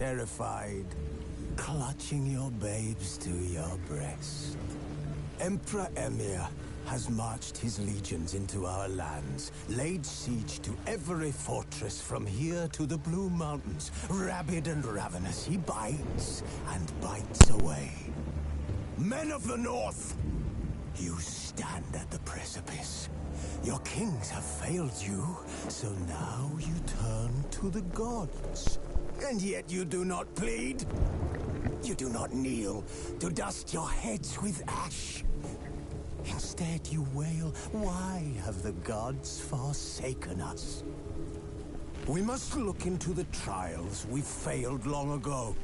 terrified, clutching your babes to your breast. Emperor Emir has marched his legions into our lands, laid siege to every fortress from here to the Blue Mountains. Rabid and ravenous, he bites and bites away. Men of the North, you stand at the precipice. Your kings have failed you, so now you turn to the gods. And yet you do not plead. You do not kneel to dust your heads with ash. Instead you wail, why have the gods forsaken us? We must look into the trials we failed long ago.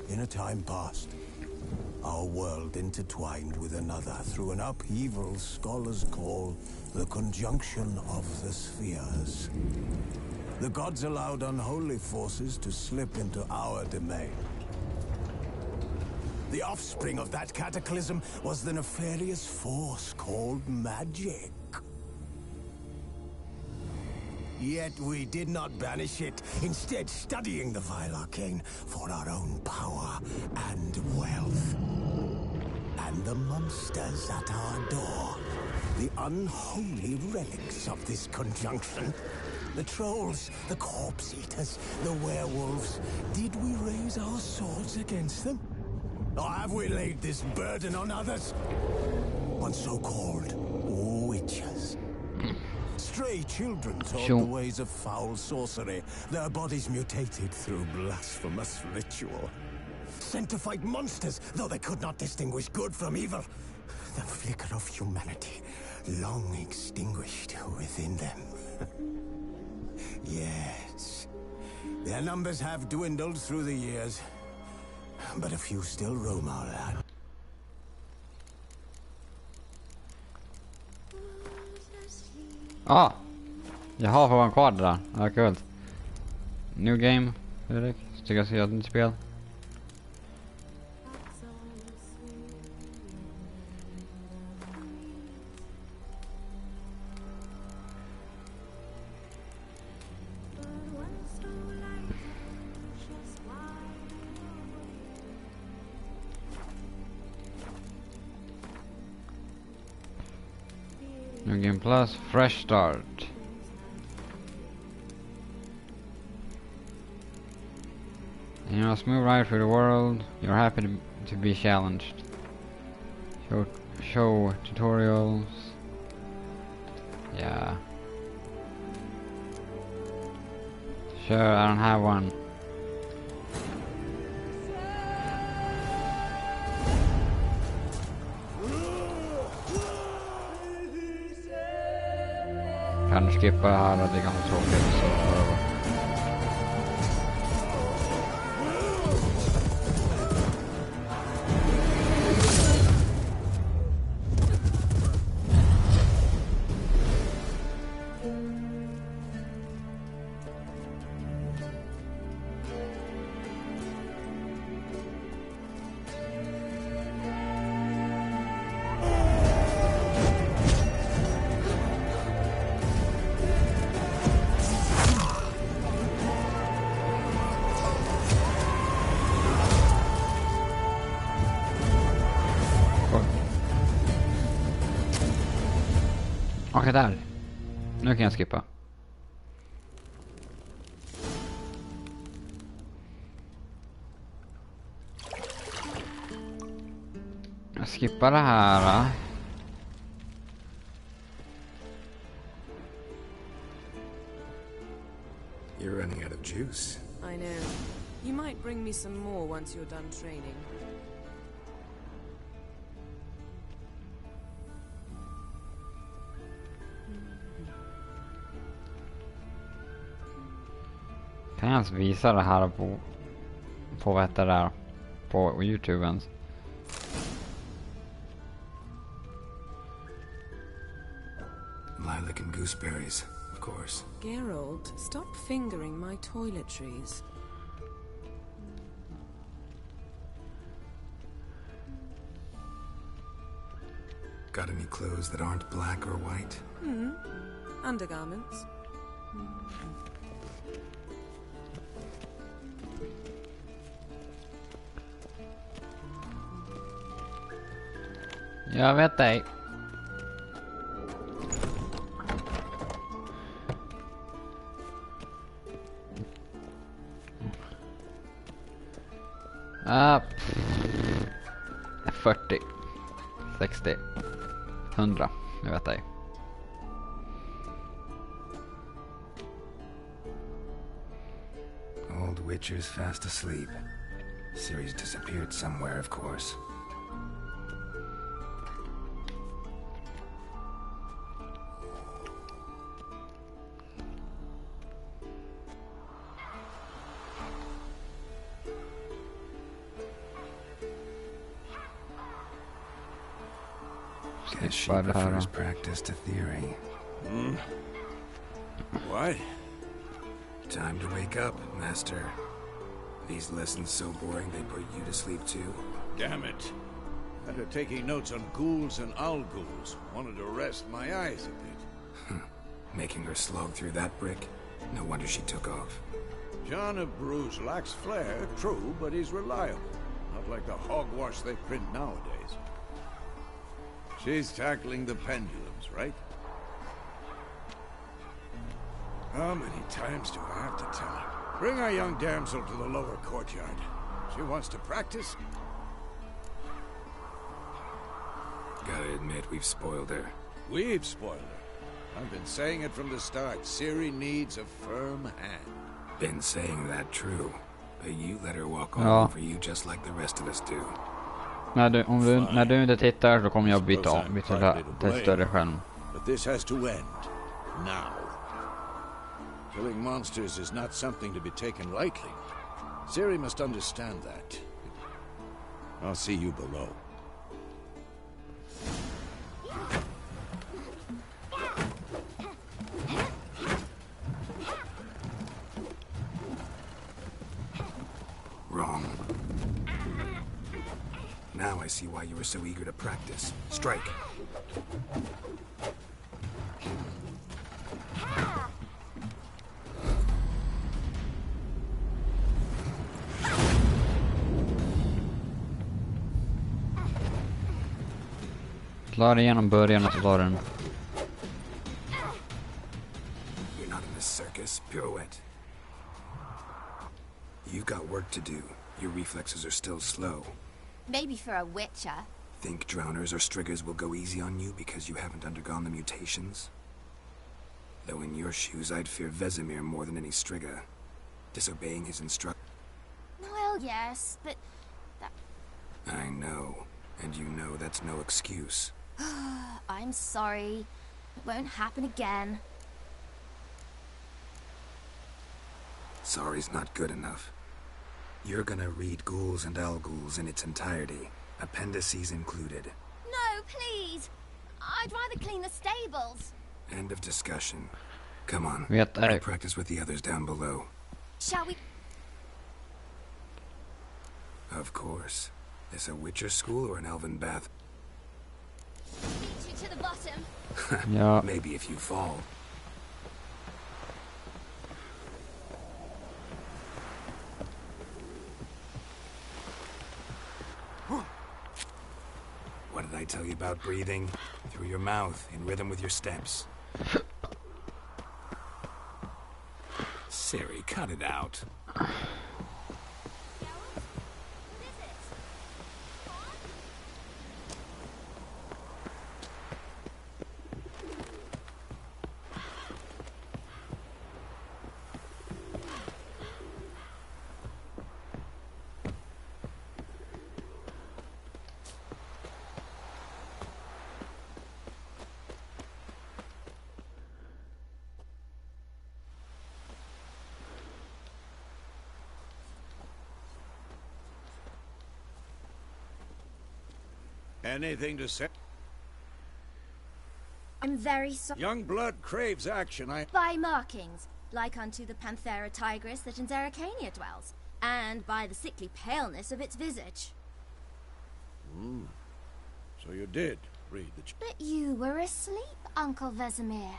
In a time past, our world intertwined with another through an upheaval scholars call the conjunction of the spheres. The gods allowed unholy forces to slip into our domain. The offspring of that cataclysm was the nefarious force called magic. Yet we did not banish it, instead studying the vile arcane for our own power and wealth. And the monsters at our door, the unholy relics of this conjunction. The trolls, the corpse eaters, the werewolves. Did we raise our swords against them? Or have we laid this burden on others? On so-called witches. Stray children taught the ways of foul sorcery, their bodies mutated through blasphemous ritual. Sent to fight monsters, though they could not distinguish good from evil. The flicker of humanity, long extinguished within them. Yes, their numbers have dwindled through the years, but a few still roam our land. Ja, jaha, får man kvar det där? Ja, kul. New game, Erik. Ska jag se ett nytt spel? New game plus, fresh start. You must move right through the world. You're happy to be challenged. Show tutorials. Yeah. Sure, I don't have one. Kan du skippa det här, det är ganska tråkigt så okej, där. Nu kan jag skippa. Jag skippar det här. You're running out of juice. I know. You might bring me some more once you're done training. Kan jag ens visa det här på vad heter det där på YouTube ens? Lilac and gooseberries, of course. Geralt, stop fingering my toiletries. Got any clothes that aren't black or white? Undergarments. Jag vet ej. Ah, 40, 60, 100. Jag vet ej. Old Witcher's fast asleep. Ciri's disappeared somewhere, of course. Guess she Bara det här prefers då. practice to theory. What? Time to wake up, Master. These lessons so boring they put you to sleep too. Damn it. After taking notes on ghouls and owl ghouls, wanted to rest my eyes a bit. Making her slog through that brick? No wonder she took off. John of Bruges lacks flair, true, but he's reliable. Not like the hogwash they print nowadays. She's tackling the pendulums, right? How many times do I have to tell her? Bring our young damsel to the lower courtyard. She wants to practice. Gotta admit, we've spoiled her. We've spoiled her. I've been saying it from the start. Ciri needs a firm hand. Been saying that true. But you let her walk all Ja. over you just like the rest of us do. När du inte tittar så kommer jag byta till större skärm. But this has to end. Now. Killing monsters is not something to be taken lightly. Ciri must understand that. I'll see you below. Wrong. Now I see why you were so eager to practice. Strike. Klara igenom början och så tar den. You're not in the circus, pirouette. You got work to do. Your reflexes are still slow. Maybe for a witcher. Think drowners or striggers will go easy on you because you haven't undergone the mutations? Though in your shoes, I'd fear Vesemir more than any strigger. Disobeying his Well, yes, but I know. And you know that's no excuse. I'm sorry. It won't happen again. Sorry's not good enough. You're gonna read Ghouls and Owlghouls in its entirety, appendices included. No, please. I'd rather clean the stables. End of discussion. Come on, Vet I'll ej. practice with the others down below. Shall we? Of course. This a Witcher school or an elven bath? Beat you to the bottom. Ja, Maybe if you fall. What did I tell you about breathing? Through your mouth, in rhythm with your steps. Ciri, cut it out. Anything to say? I'm very sorry. Young blood craves action. By markings, like unto the Panthera tigris that in Zerrikania dwells, and by the sickly paleness of its visage. So you did read the... But you were asleep, Uncle Vesemir.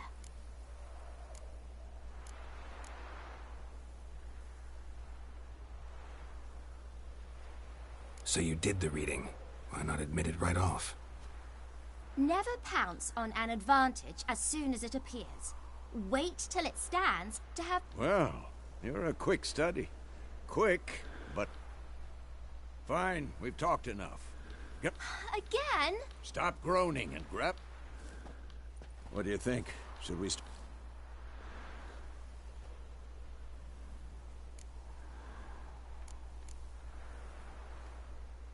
So you did the reading. Why not admit it right off? Never pounce on an advantage as soon as it appears. Wait till it stands to have... Well, you're a quick study. Quick, but... Fine, we've talked enough. Yep. Again? Stop groaning and grab... What do you think? Should we...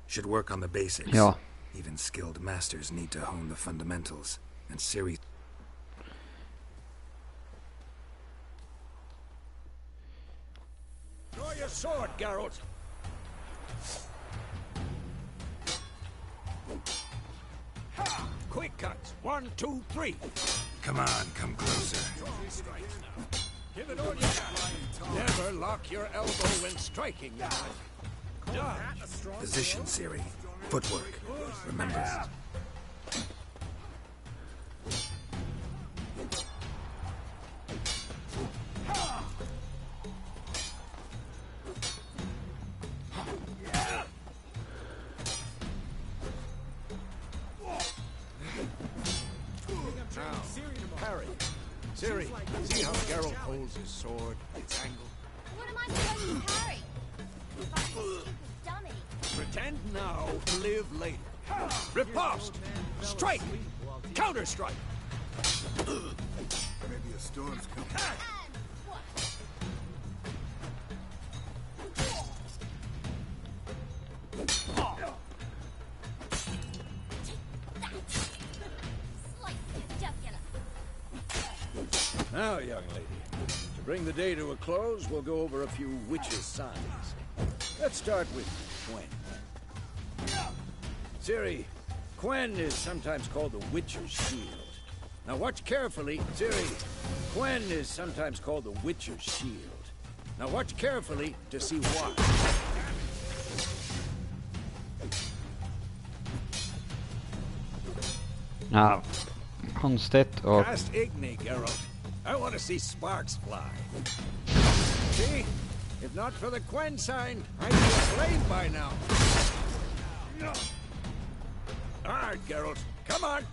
Should work on the basics. Ja. Even skilled masters need to hone the fundamentals. And Ciri... Draw your sword, Geralt! Ha! Quick cuts! 1, 2, 3! Come on, come closer. Give it all you got! Never lock your elbow when striking, Dodge! Position, Ciri. Footwork. Remember. Parry. Ciri, see how Geralt holds his sword? Its angle. What am I supposed to parry? If I'm a stupid dummy. Pretend now to live later. Riposte! Strike! Counter-strike! Maybe a storm's coming. Now, young lady, to bring the day to a close, we'll go over a few witches' signs. Let's start with Quen. Ciri, Quen is sometimes called the Witcher's Shield. Now watch carefully, Ciri. Quen is sometimes called the Witcher's Shield. Now watch carefully to see why. Ja, konstigt och... Cast Igni, Geralt. I want to see sparks fly. See? If not for the Quen sign, I'd be a slave by now. Ard, Geralt. Come on.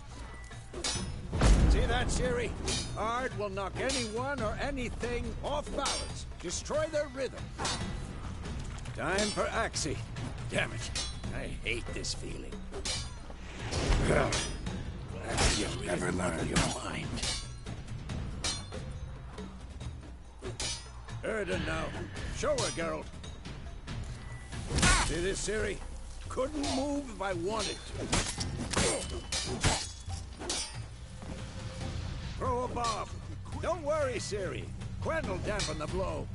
See that, Ciri? Ard will knock anyone or anything off balance. Destroy their rhythm. Time for Axii. Damn it. I hate this feeling. You'll never learn your mind. Erden now. Show her, Geralt. See this, Ciri? Couldn't move if I wanted to. Throw a bomb. Don't worry, Ciri. Quen will dampen the blow.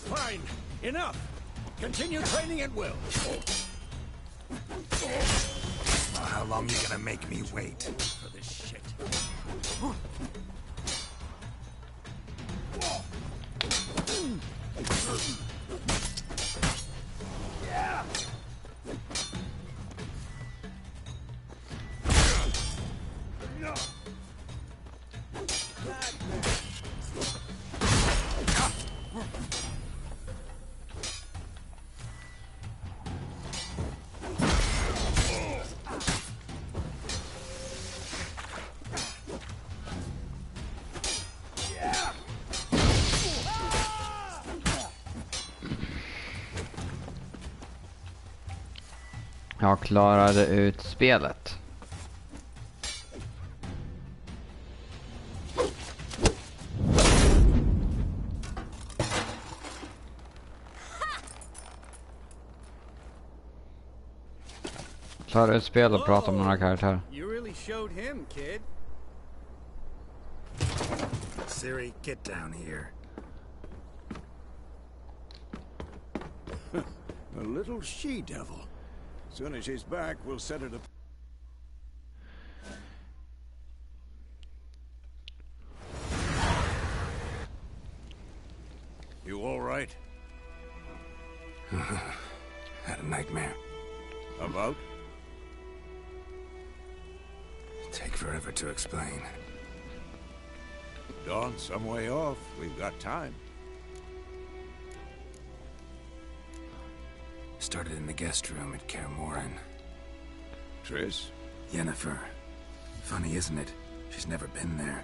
Fine. Enough. Continue training at will. How long you gonna make me wait? For this shit. Jag klarade ut spelet. Klarade ut spel och prata om några karaktärer. You really showed him, kid. Ciri, get down here. A little she-devil. Soon as she's back, we'll set her to... You all right? Had a nightmare. About? Take forever to explain. Dawn's some way off. We've got time. Started in the guest room at Kaer Morhen. Triss? Yennefer. Funny, isn't it? She's never been there.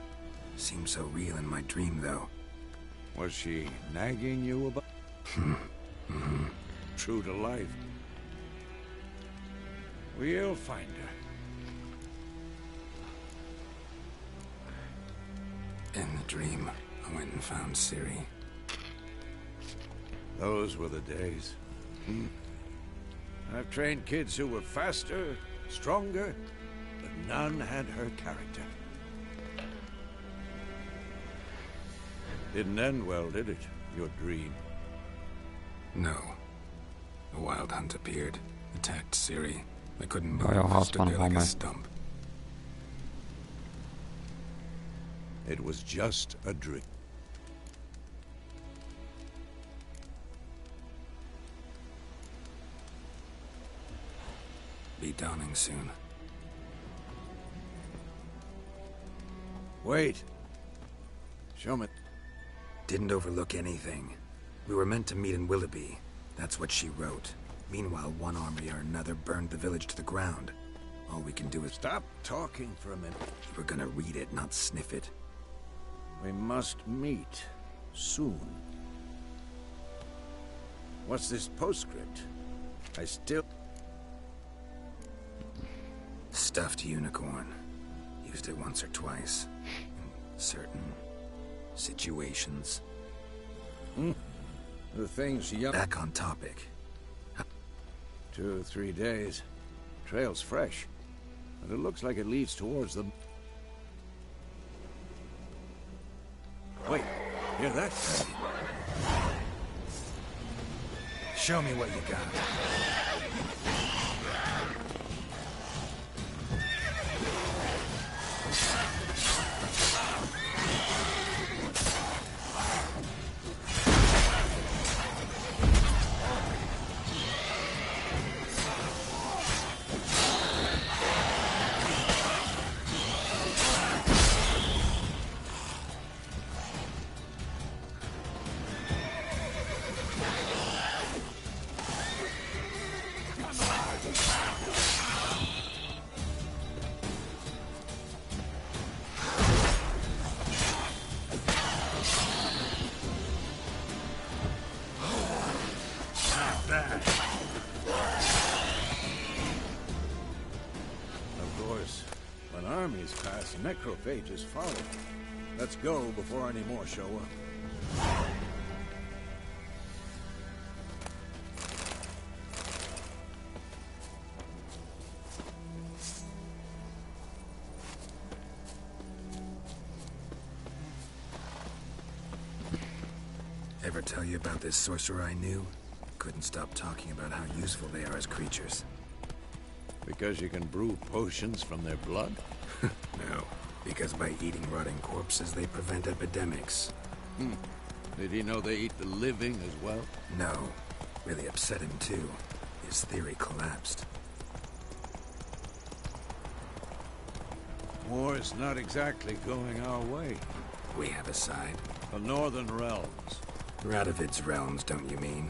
Seemed so real in my dream, though. Was she nagging you about? True to life. We'll find her. In the dream, I went and found Ciri. Those were the days. I've trained kids who were faster, stronger, but none had her character. Didn't end well, did it? Your dream? No. A wild hunt appeared, attacked Ciri. I couldn't move, Ja, jag har stood there like a spann stump. It was just a dream. Be dawning soon. Wait. Show me. Didn't overlook anything. We were meant to meet in Willoughby. That's what she wrote. Meanwhile, one army or another burned the village to the ground. All we can do is... Stop talking for a minute. You were gonna read it, not sniff it. We must meet. Soon. What's this postscript? I still... Stuffed unicorn. Used it once or twice. In certain... situations. The things young... Back on topic. 2 or 3 days. Trail's fresh. But it looks like it leads towards the... Wait, hear that? Show me what you got. Of course, when armies pass, necrophages follow. Let's go before any more show up. Ever tell you about this sorcerer I knew? Couldn't stop talking about how useful they are as creatures. Because you can brew potions from their blood? No, because by eating rotting corpses, they prevent epidemics. Did he know they eat the living as well? No, really upset him too. His theory collapsed. War's not exactly going our way. We have a side. The Northern Realms. Radovid's realms, don't you mean?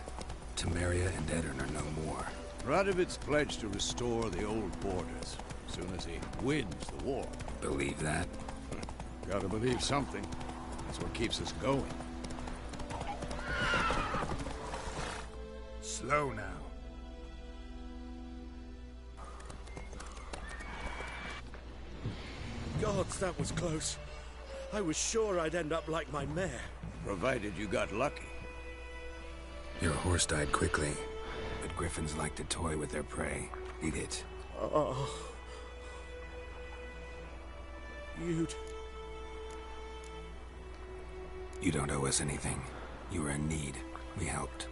Temeria and Edirn are no more. Radovid's pledged to restore the old borders as soon as he wins the war. Believe that? Gotta believe something. That's what keeps us going. Slow now. Gods, that was close. I was sure I'd end up like my mare. Provided you got lucky. Your horse died quickly, but griffins like to toy with their prey. Eat it. Oh. You don't owe us anything. You were in need. We helped.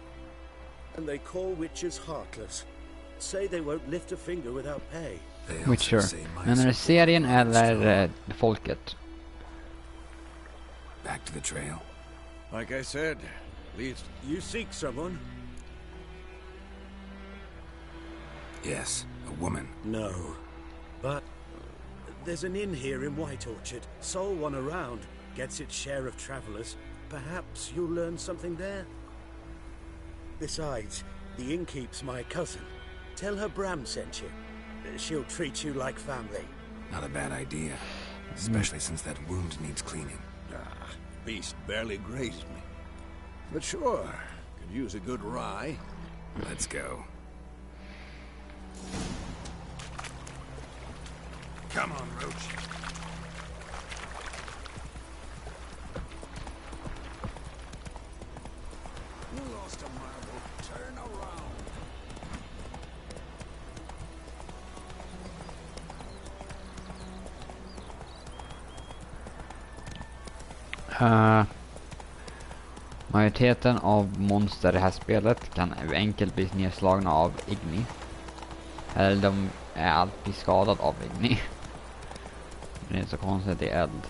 And they call witches heartless. Say they won't lift a finger without pay. They also Witcher. say mice Menar du are serien born eller strong. folket? Back to the trail. Like I said, Leads... You seek someone? Yes, a woman. No. But there's an inn here in White Orchard. Sole one around. Gets its share of travelers. Perhaps you'll learn something there? Besides, the innkeep's my cousin. Tell her Bram sent you. She'll treat you like family. Not a bad idea. Especially since that wound needs cleaning. Ah, beast barely grazed me. But sure, could use a good rye. Let's go. Come on, Roach. You lost a marble. Turn around. Majoriteten av monster i det här spelet kan enkelt bli nedslagna av Igni. Eller de är alltid skadade av Igni. Det är så konstigt i eld.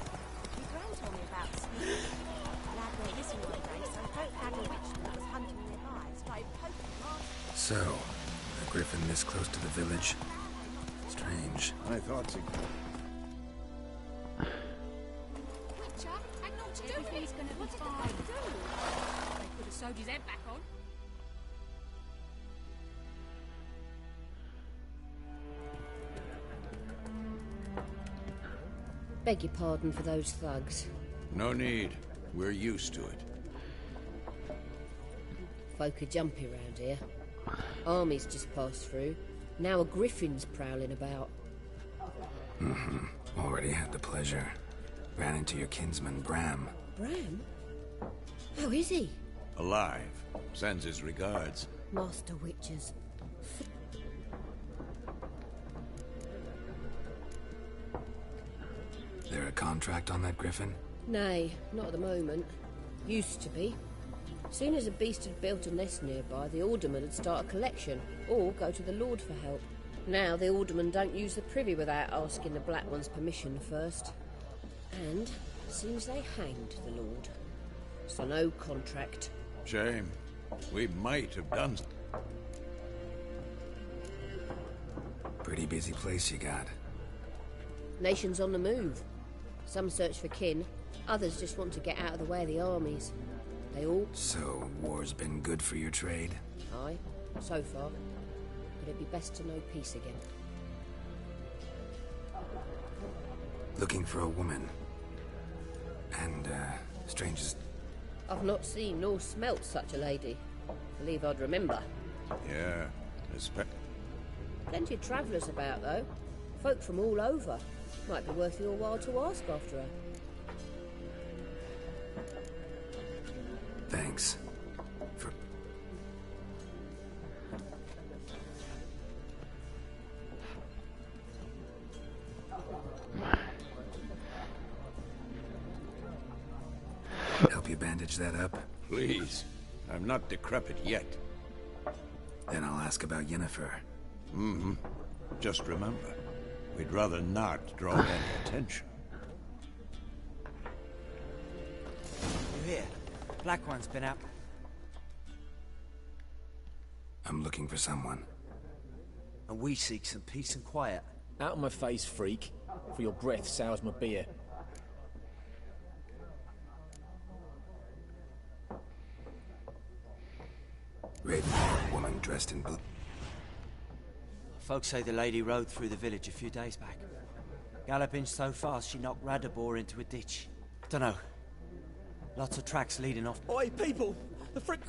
So, a griffin this close to the village? Strange. I thought so. Everything's gonna be fine. They could have sewed his head back on. Beg your pardon for those thugs. No need. We're used to it. Folk are jumpy round here. Armies just passed through. Now a griffin's prowling about. Already had the pleasure. Ran into your kinsman, Bram. Bram? How is he? Alive. Sends his regards. Master Witches. There a contract on that griffin? Nay, not at the moment. Used to be. Soon as a beast had built a nest nearby, the alderman would start a collection, or go to the Lord for help. Now the aldermen don't use the privy without asking the Black One's permission first. And seems they hanged the Lord. So no contract. Shame. We might have done... Pretty busy place you got. Nations on the move. Some search for kin, others just want to get out of the way of the armies. They all... So, war's been good for your trade? Aye, so far. But it'd be best to know peace again. Looking for a woman. And, strangest... I've not seen nor smelt such a lady. Believe I'd remember. Yeah, respect. Plenty of travellers about, though. Folk from all over. Might be worth your while to ask after her. Thanks. For... Help you bandage that up? Please. I'm not decrepit yet. Then I'll ask about Yennefer. Just remember, we'd rather not draw any attention. You hear? Black One's been out. I'm looking for someone. And we seek some peace and quiet. Out of my face, freak. For your breath sours my beer. Raven-haired woman dressed in blue. Folks say the lady rode through the village a few days back. Galloping so fast she knocked Radabor into a ditch. Dunno. Lots of tracks leading off. Oi, people! The frick...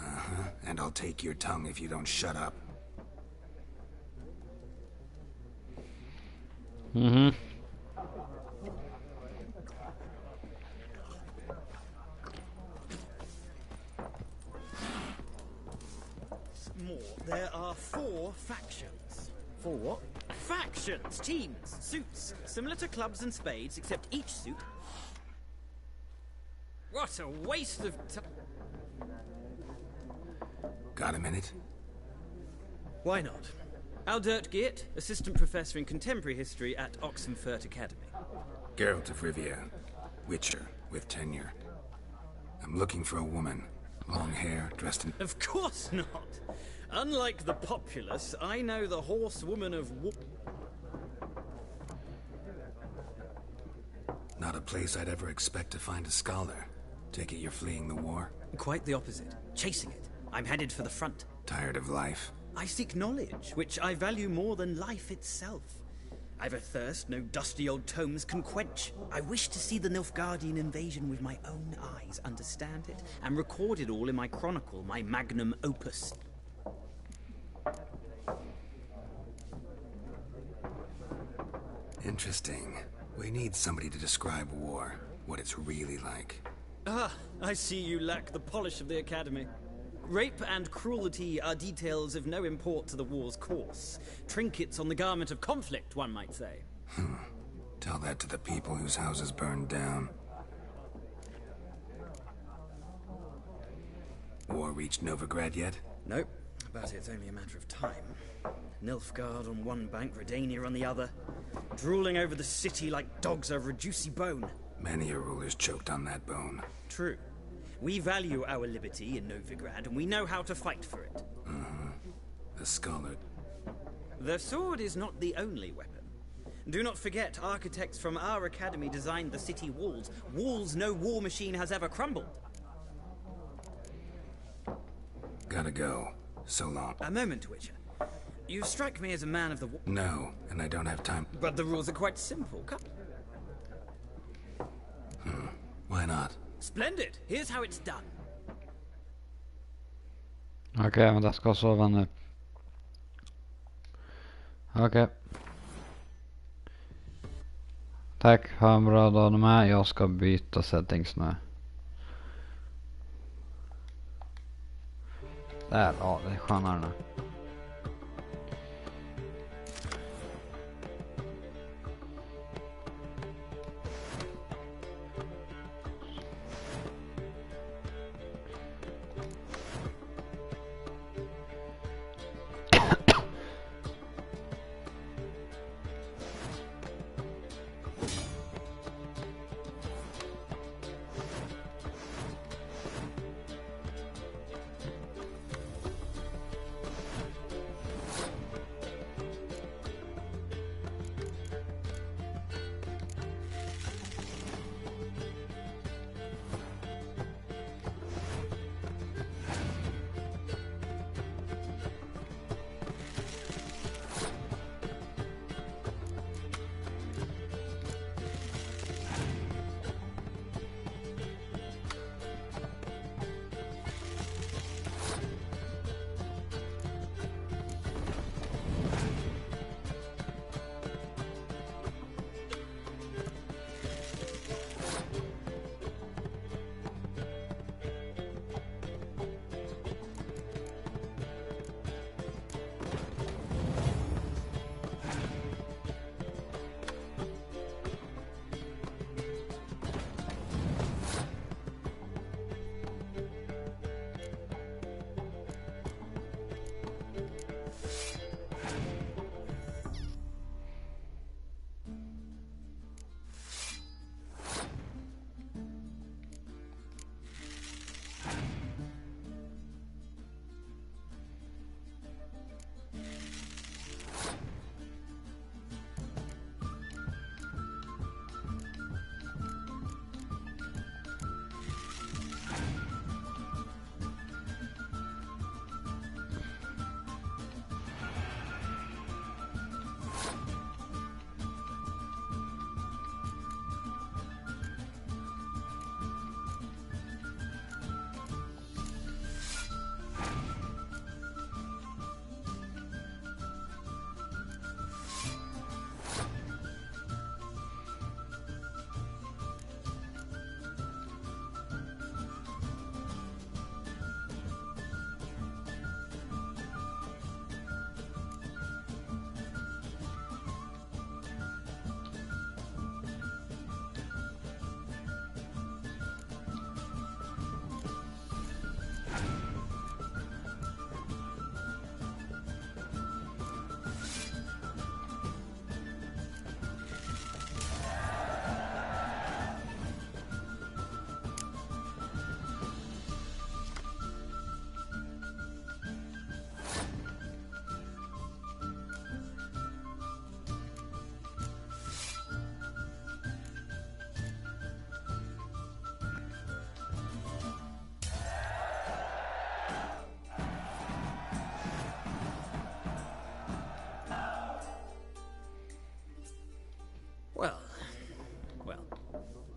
And I'll take your tongue if you don't shut up. More. There are 4 factions. 4 what? Factions! Teams! Suits! Similar to clubs and spades, except each suit... What a waste of time! Got a minute? Why not? Aldert Geert, Assistant Professor in Contemporary History at Oxenfurt Academy. Geralt of Rivia. Witcher, with tenure. I'm looking for a woman. Long hair, dressed in... Of course not. Unlike the populace, I know the horsewoman of war. Not a place I'd ever expect to find a scholar. Take it you're fleeing the war? Quite the opposite. Chasing it. I'm headed for the front. Tired of life? I seek knowledge, which I value more than life itself. I've a thirst no dusty old tomes can quench. I wish to see the Nilfgaardian invasion with my own eyes, understand it, and record it all in my chronicle, my magnum opus. Interesting. We need somebody to describe war, what it's really like. Ah, I see you lack the polish of the Academy. Rape and cruelty are details of no import to the war's course. Trinkets on the garment of conflict, one might say. Tell that to the people whose houses burned down. War reached Novigrad yet? Nope, but it's only a matter of time. Nilfgaard on one bank, Redania on the other. Drooling over the city like dogs over a juicy bone. Many a ruler's choked on that bone. True. We value our liberty in Novigrad, and we know how to fight for it. The scholar. The sword is not the only weapon. Do not forget, architects from our academy designed the city walls. Walls no war machine has ever crumbled. Gotta go. So long. A moment, Witcher. You strike me as a man of the war. No, and I don't have time. But the rules are quite simple. Come. Why not? Splendid. Here's how it's done. Okej, men jag ska sova nu. Okej. Tack, ha en bra dag med. Jag ska byta settings nu. Där, ja, det är skönare nu.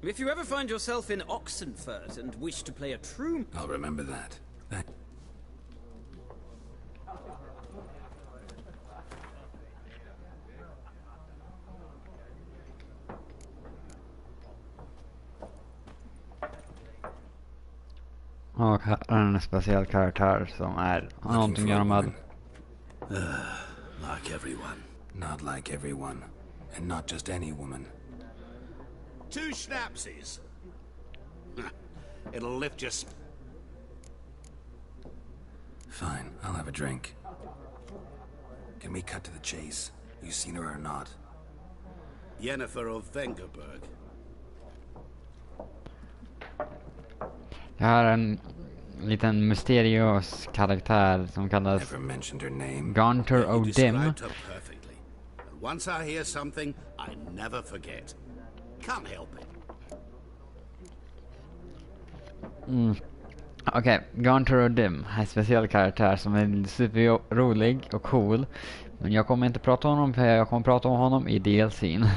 If you ever find yourself in Oxenfurt and wish to play a true... I'll remember that. Och här är en speciell karaktär som är någonting att göra med. Like everyone. Not like everyone. And not just any woman. 2 schnapsies. It'll lift your... Fine, I'll have a drink. Can we cut to the chase? You seen her or not? Yennefer of Vengerberg. Jag har en liten mysteriös karaktär som kallas Gaunter O'Dim. Once I hear something, I never forget. Can't help it. Okej, Gaunter O'Dim är en speciell karaktär som är superrolig och cool. Men jag kommer inte prata om honom, för jag kommer prata om honom i DLC:n.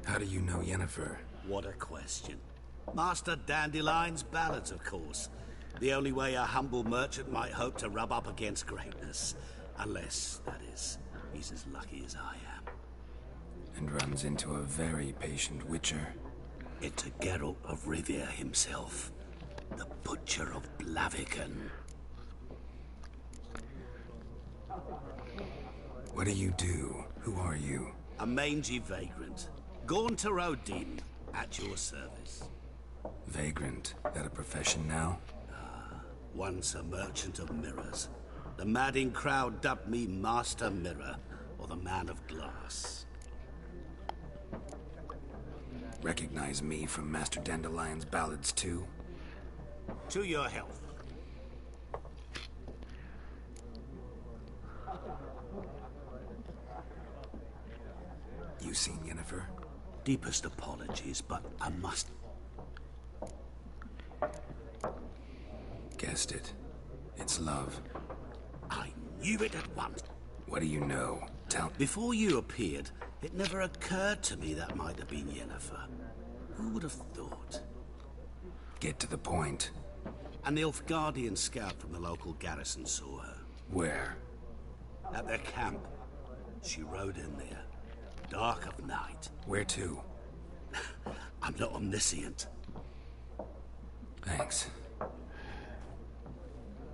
How do you know Yennefer? What a question. Master Dandelion's ballads, of course. The only way a humble merchant might hope to rub up against greatness. Unless, that is, he's as lucky as I am. And runs into a very patient witcher. Into Geralt of Rivia himself. The Butcher of Blaviken. What do you do? Who are you? A mangy vagrant. Gaunter O'Dim, at your service. Vagrant? That a profession now? Once a merchant of mirrors. The madding crowd dubbed me Master Mirror, or the Man of Glass. Recognize me from Master Dandelion's ballads too? To your health. You seen Yennefer? Deepest apologies, but I must... Guessed it. It's love. I knew it at once. What do you know? Tell... Before you appeared, it never occurred to me that might have been Yennefer. Who would have thought? Get to the point. A Nilfgaardian scout from the local garrison saw her. Where? At their camp. She rode in there. Dark of night. Where to? I'm not omniscient. Thanks.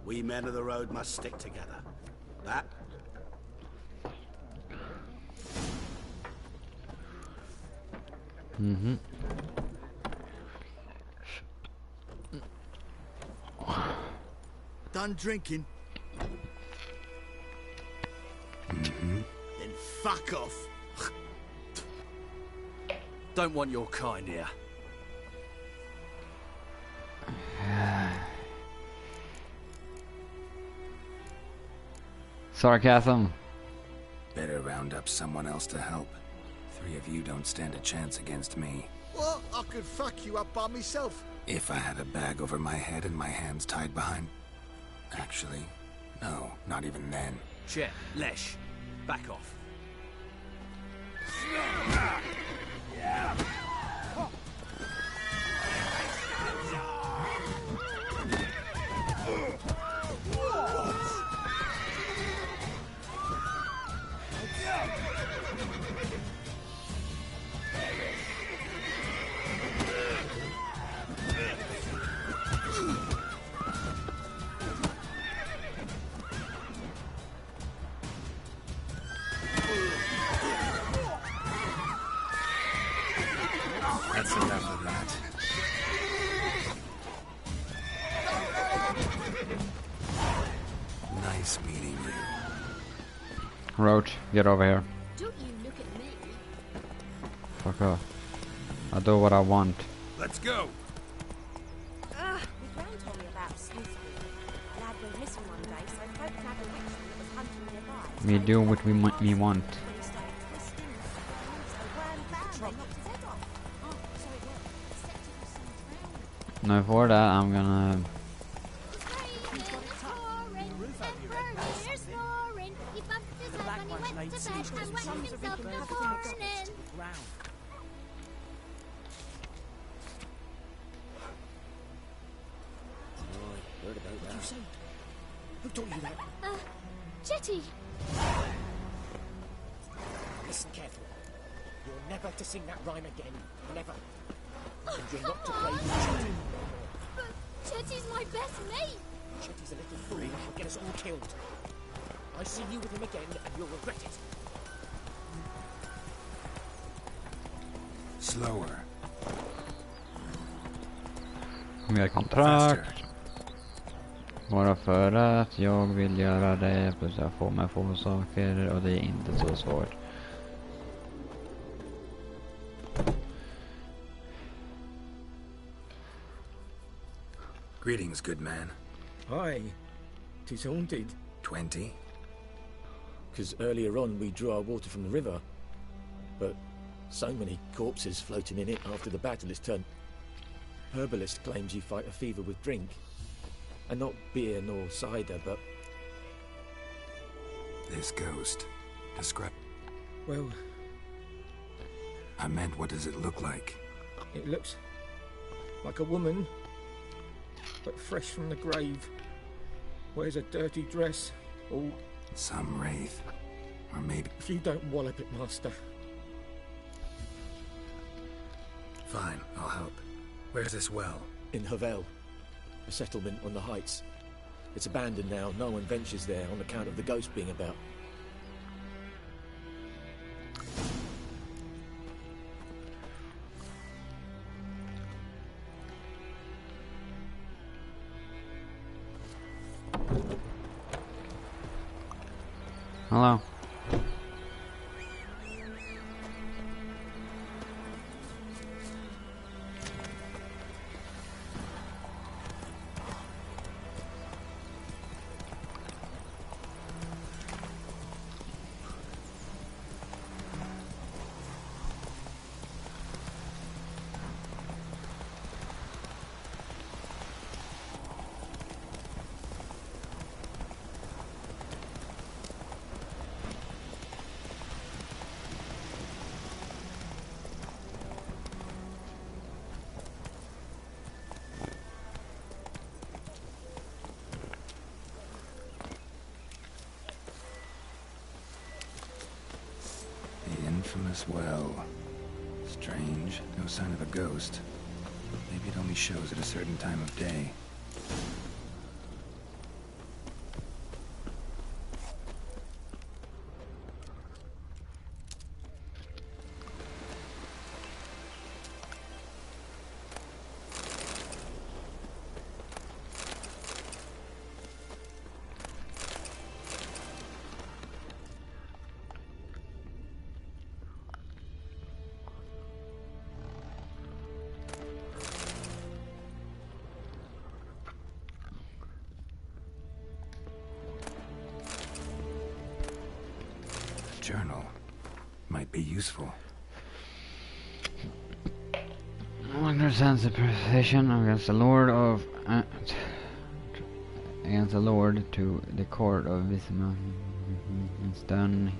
We men of the road must stick together. That... Mm-hmm. Done drinking? Mm-hmm. Then fuck off. Don't want your kind here. Sarcasm. Better round up someone else to help. 3 of you don't stand a chance against me. Well, I could fuck you up by myself. If I had a bag over my head and my hands tied behind... Actually, no, not even then. Chet, Lesh, back off. That's enough of that. Nice meeting you. Roach, get over here. Don't you look at me. Fuck off. I do what I want. Let's go. The Gran told me about Sleuthwood. Lad went missing one day, so folk had a witch that was hunting nearby. We do what we want. No, for that I'm gonna... Who taught you that? Jetty! Listen carefully. You're never to sing that rhyme again. Never. And you're not to play with Chetty. But Jetty's my best mate! Chetty's a little fool who'll get us all killed. I see you with him again and you'll regret it. Slower. Mer kontrakt. Bara för att jag vill göra det. Plus jag får med få saker. Och det är inte så svårt. Greetings, good man. Aye. 'Tis haunted. 20? Because earlier on we drew our water from the river. But so many corpses floating in it after the battle is turned. Herbalist claims you fight a fever with drink. And not beer nor cider, but... This ghost. Describe... Well... I meant, what does it look like? It looks like a woman, but fresh from the grave. Wears a dirty dress, all... Some wraith. Or maybe... If you don't wallop it, Master. Fine, I'll help. Where's this well? In Havel. A settlement on the heights. It's abandoned now. No one ventures there on account of the ghost being about. Hello. Infamous well. Strange. No sign of a ghost. Maybe it only shows at a certain time of day. Journal. Might be useful. Wagner sends a procession against the Lord to the court of Visma. It's done.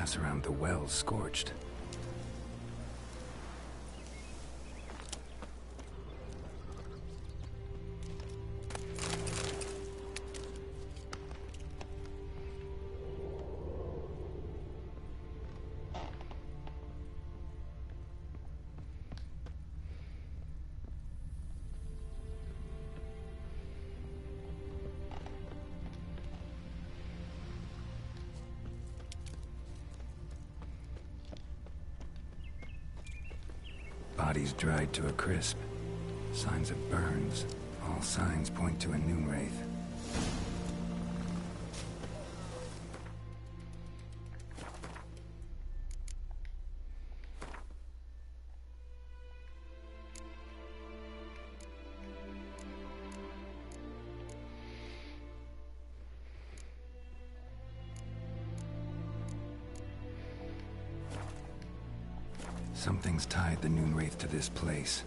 pass around the well scorched. Bodies dried to a crisp. Signs of burns. All signs point to a noon wraith. Something's tied the Noon Wraith to this place.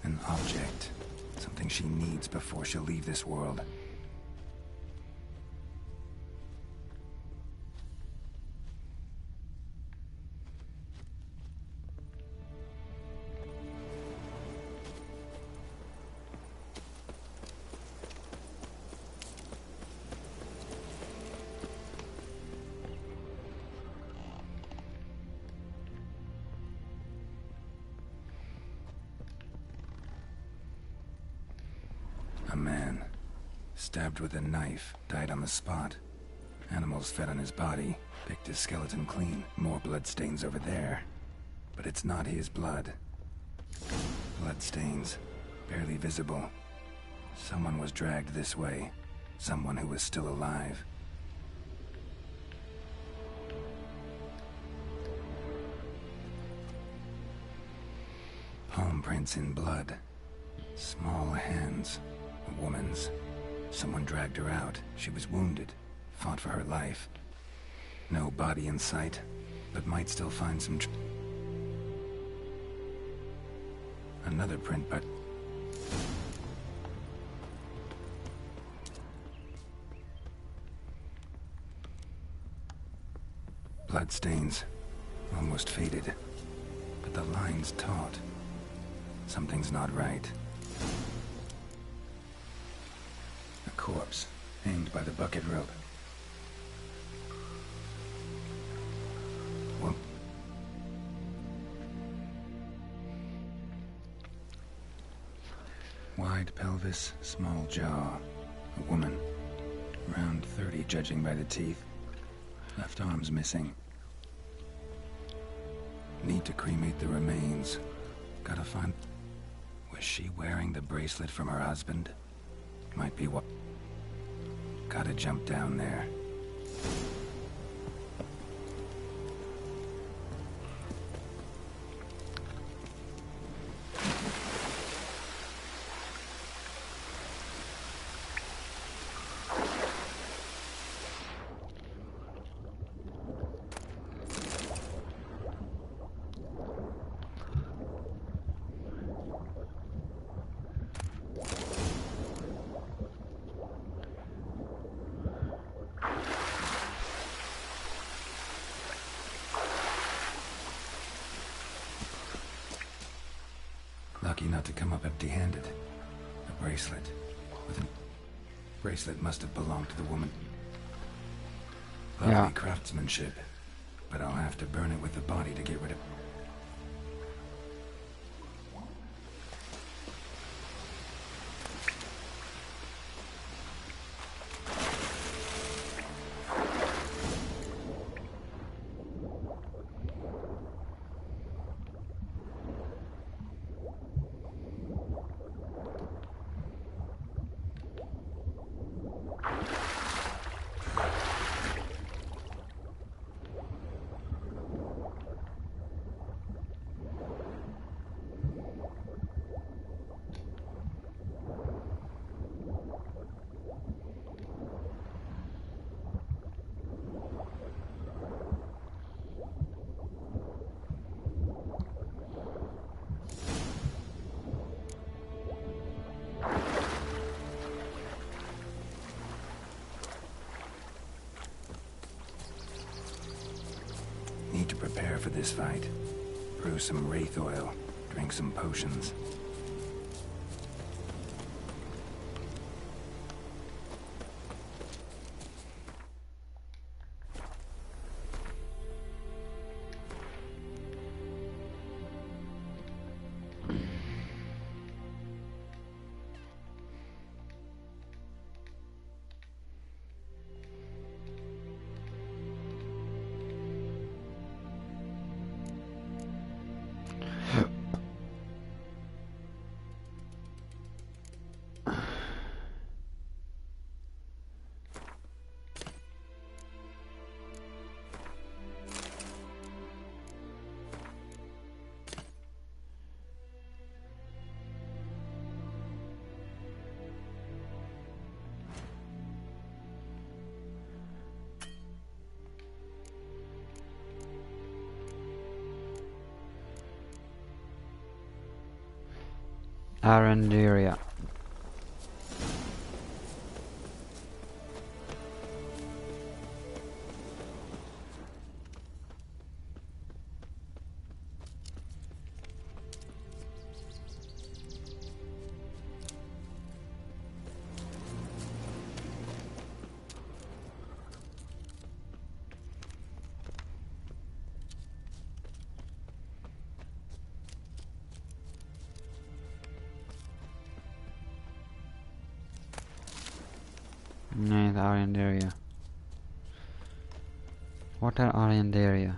An object. Something she needs before she'll leave this world. A man, stabbed with a knife, died on the spot. Animals fed on his body, picked his skeleton clean. More bloodstains over there. But it's not his blood. Bloodstains, barely visible. Someone was dragged this way. Someone who was still alive. Palm prints in blood. Small hands. A woman's. Someone dragged her out. She was wounded. Fought for her life. No body in sight, but might still find some another print, but bloodstains. Almost faded. But the line's taut. Something's not right. A corpse, hanged by the bucket rope. Well, wide pelvis, small jaw. A woman. Around 30, judging by the teeth. Left arm's missing. Need to cremate the remains. Gotta find... Was she wearing the bracelet from her husband? Might be what... Gotta jump down there. Lucky not to come up empty-handed. A bracelet. Bracelet must have belonged to the woman. Lovely craftsmanship. But I'll have to burn it with the body to get rid of... Prepare for this fight. Brew some wraith oil. Drink some potions. Arenderia. Nej, det är Arenderia. Vart är Arenderia?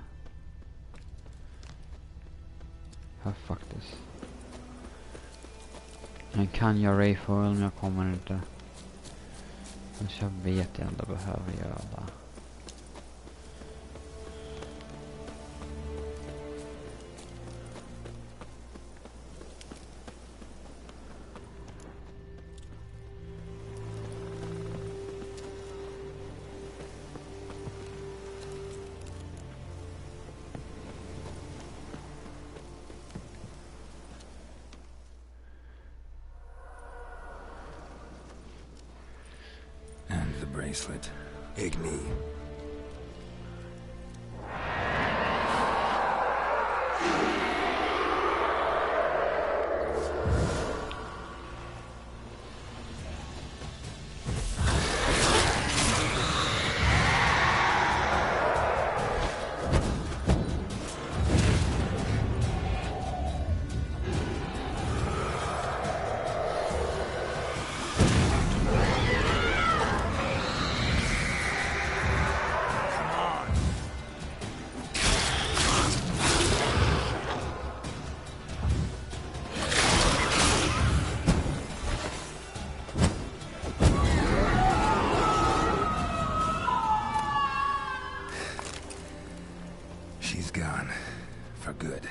How fuck this? Jag kan göra rayfoil men jag kommer inte. Så jag vet jag ändå behöver göra. Bracelet. Igni. She's gone. For good.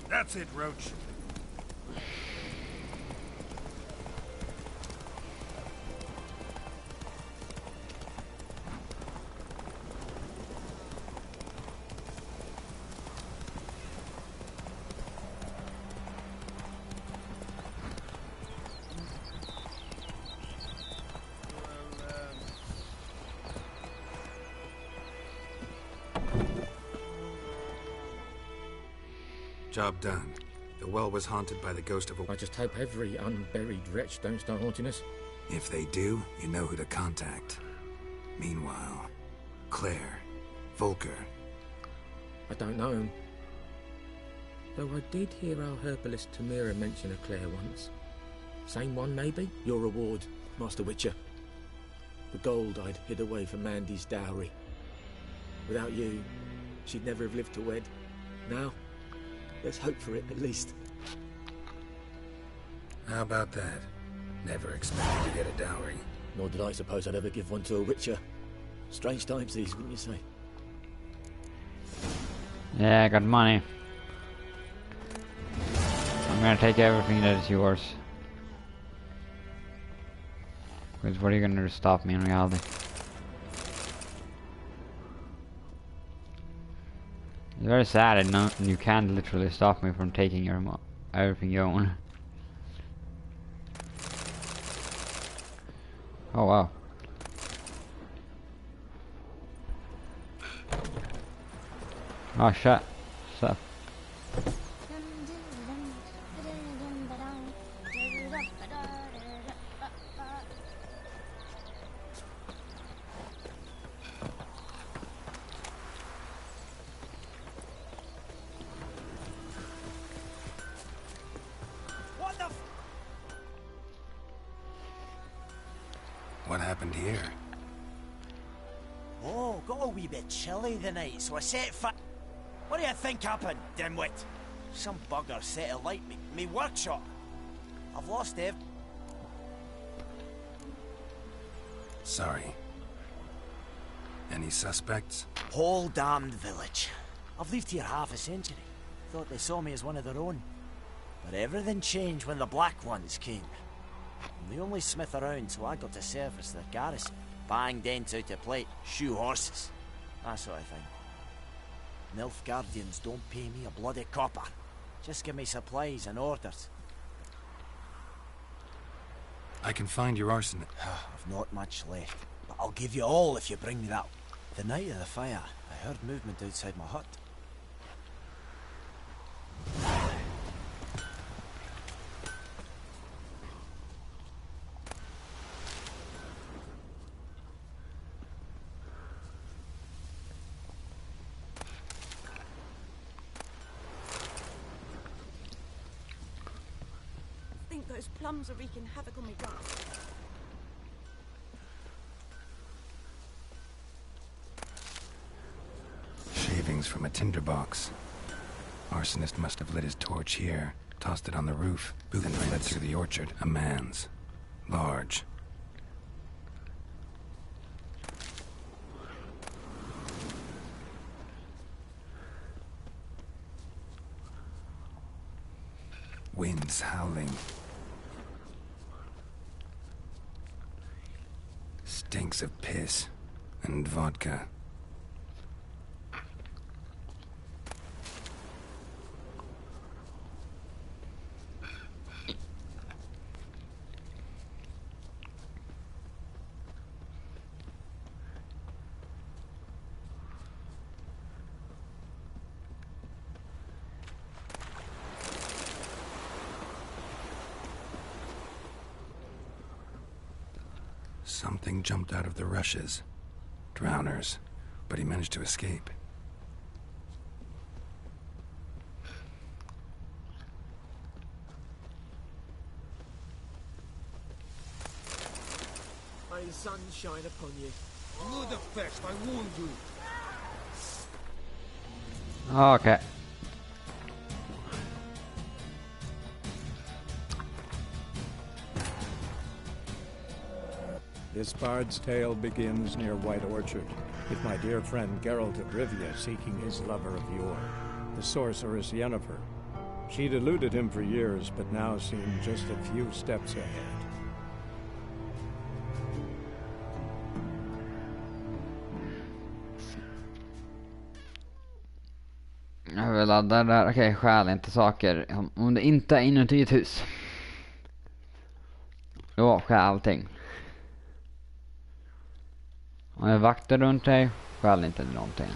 That's it, Roach. Job done. The well was haunted by the ghost of a... I just hope every unburied wretch don't start haunting us. If they do, you know who to contact. Meanwhile, Claire, Volker. I don't know him. Though I did hear our herbalist Tamira mention a Claire once. Same one, maybe? Your reward, Master Witcher. The gold I'd hid away from Mandy's dowry. Without you, she'd never have lived to wed. Now, let's hope for it, at least. How about that? Never expected to get a dowry. Nor did I suppose I'd ever give one to a Witcher. Strange times these, wouldn't you say? Yeah, I got money. I'm gonna take everything that is yours. Because what are you gonna do to stop me in reality? It's very sad and no, you can't literally stop me from taking your everything you own. Oh wow. Oh shit. Stuff. What happened here? Oh, got a wee bit chilly the night, so I set fire. What do you think happened, dimwit? Some bugger set alight me workshop. I've lost everything. Sorry. Any suspects? Whole damned village. I've lived here half a century. Thought they saw me as one of their own. But everything changed when the Black Ones came. I'm the only smith around, so I got to service their garrison. Bang dents out of plate, shoe horses. That sort of thing. Nilfgaardians don't pay me a bloody copper. Just give me supplies and orders. I can find your arsenic. I've not much left, but I'll give you all if you bring me that. The night of the fire, I heard movement outside my hut. Those plums are wreaking havoc on my grass. Shavings from a tinderbox. Arsonist must have lit his torch here, tossed it on the roof, then fled through the orchard. A man's. Large. Winds howling. Stinks of piss and vodka. Something jumped out of the rushes. Drowners. But he managed to escape. May the sun shine upon you. Know the first, I warned you. Okay. This bard's tale begins near White Orchard, with my dear friend Geralt of Rivia seeking his lover of yore, the sorceress Yennefer. She'd eluded him for years, but now seemed just a few steps ahead. Jag vill ladda där. Okej, stjäl inte saker. Om det inte är inuti ett hus. Jo, stjäl allting. Om jag vaktar runt dig, stjäl inte någonting.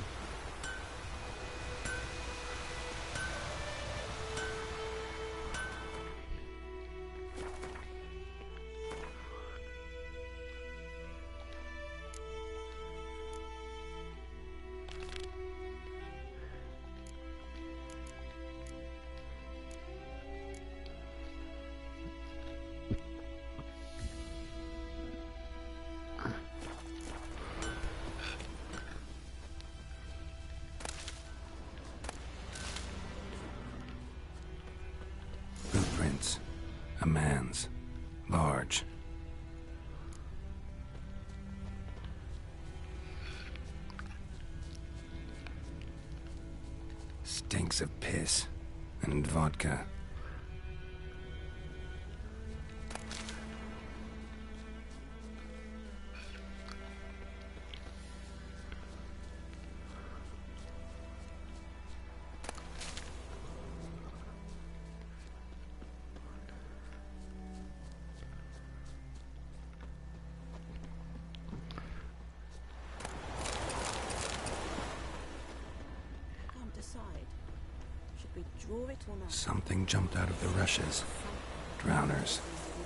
Stinks of piss and vodka. Can't decide. Should we draw it or not? Something jumped out of the rushes. Drowners.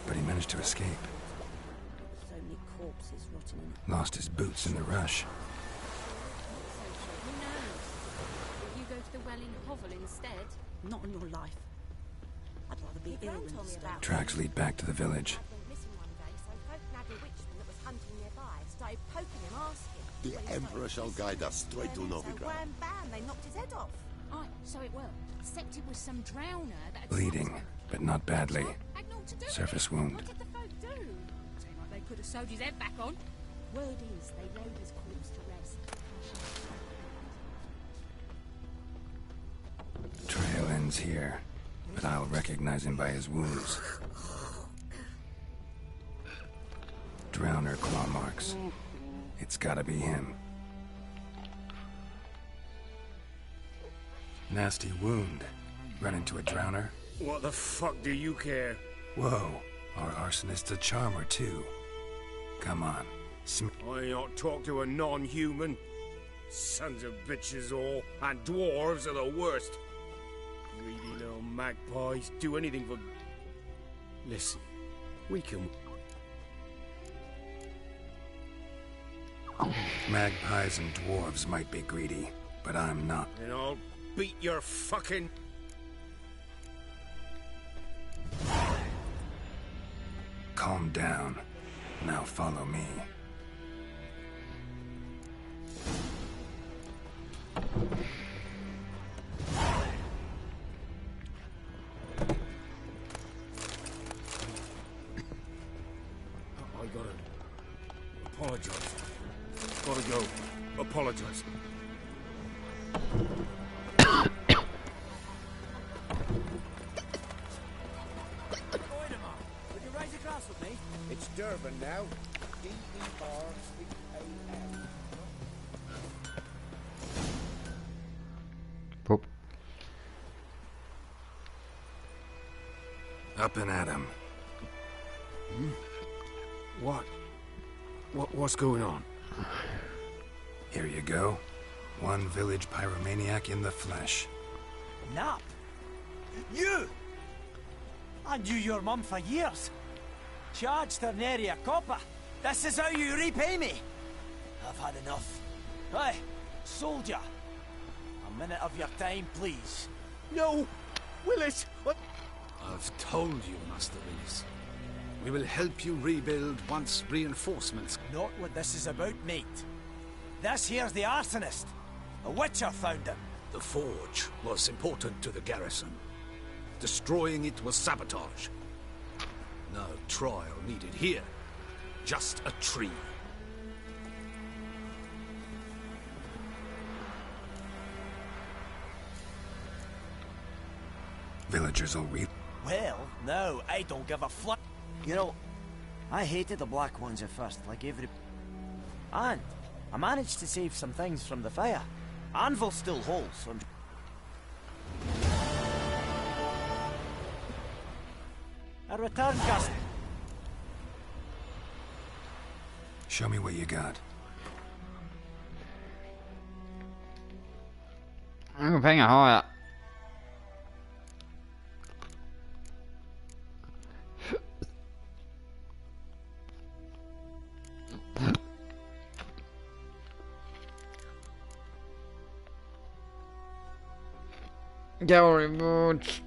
But he managed to escape. So many corpses rotting in it. Lost his boots in the rush. Who knows? Will you go to the well in Hovel instead? Not on your life. I'd rather be ill than stay. Tracks lead back to the village. Went missing one day, so folk nabbed a witchman that was hunting nearby. Started poking him, asking. The Emperor shall guide us straight to So Novigrad. wham bam, they knocked his head off. Aye, so it will. Except it was some drowner that had Bleeding, but not badly. had naught to do with Surface it. wound. What did the folk do? Seemed like they could have sewed his head back on. Word is they laid his corpse to rest. Trail ends here, but I'll recognize him by his wounds. Drowner claw marks. It's gotta be him. Nasty wound. Run into a drowner? What the fuck do you care? Whoa, our arsonist's a charmer too. Come on. I ain't not talk to a non-human. Sons of bitches all, and dwarves are the worst. Greedy little magpies do anything for... Listen, we can... Magpies and dwarves might be greedy, but I'm not. And I'll beat your fucking... Calm down. Now follow me. I gotta... apologize. Gotta go. Apologize. Would you rise across with me? It's Durban now. D-E-R-C-A-N. Boop. Up and at him. What's going on? Here you go. One village pyromaniac in the flesh. Nap? You! I knew your mum for years. Charged her nary a copper. This is how you repay me. I've had enough. Hey, soldier. A minute of your time, please. No! Willis! What? I've told you, Master Willis. We will help you rebuild once reinforcements... Not what this is about, mate. This here's the arsonist. A witcher found him. The forge was important to the garrison. Destroying it was sabotage. No trial needed here. Just a tree. Villagers will reap. Well, no, I don't give a flip. You know, I hated the Black Ones at first, like every... And I managed to save some things from the fire. Anvil still holds, so I'm... A return guest. Show me what you got. Pengar har jag. Glory boots.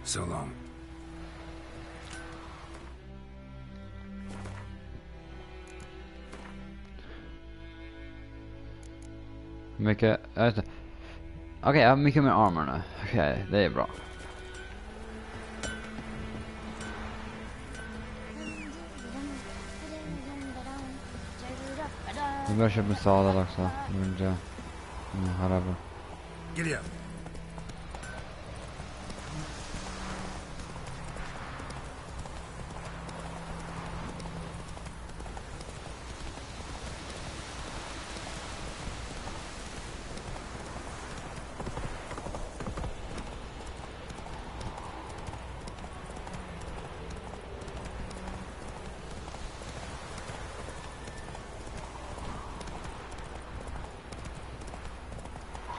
So long. Mycket... Okej, jag har mycket mer armor nu. Okej, det är bra. Vi börjar köpa sadel också. Giddy up.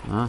Ja.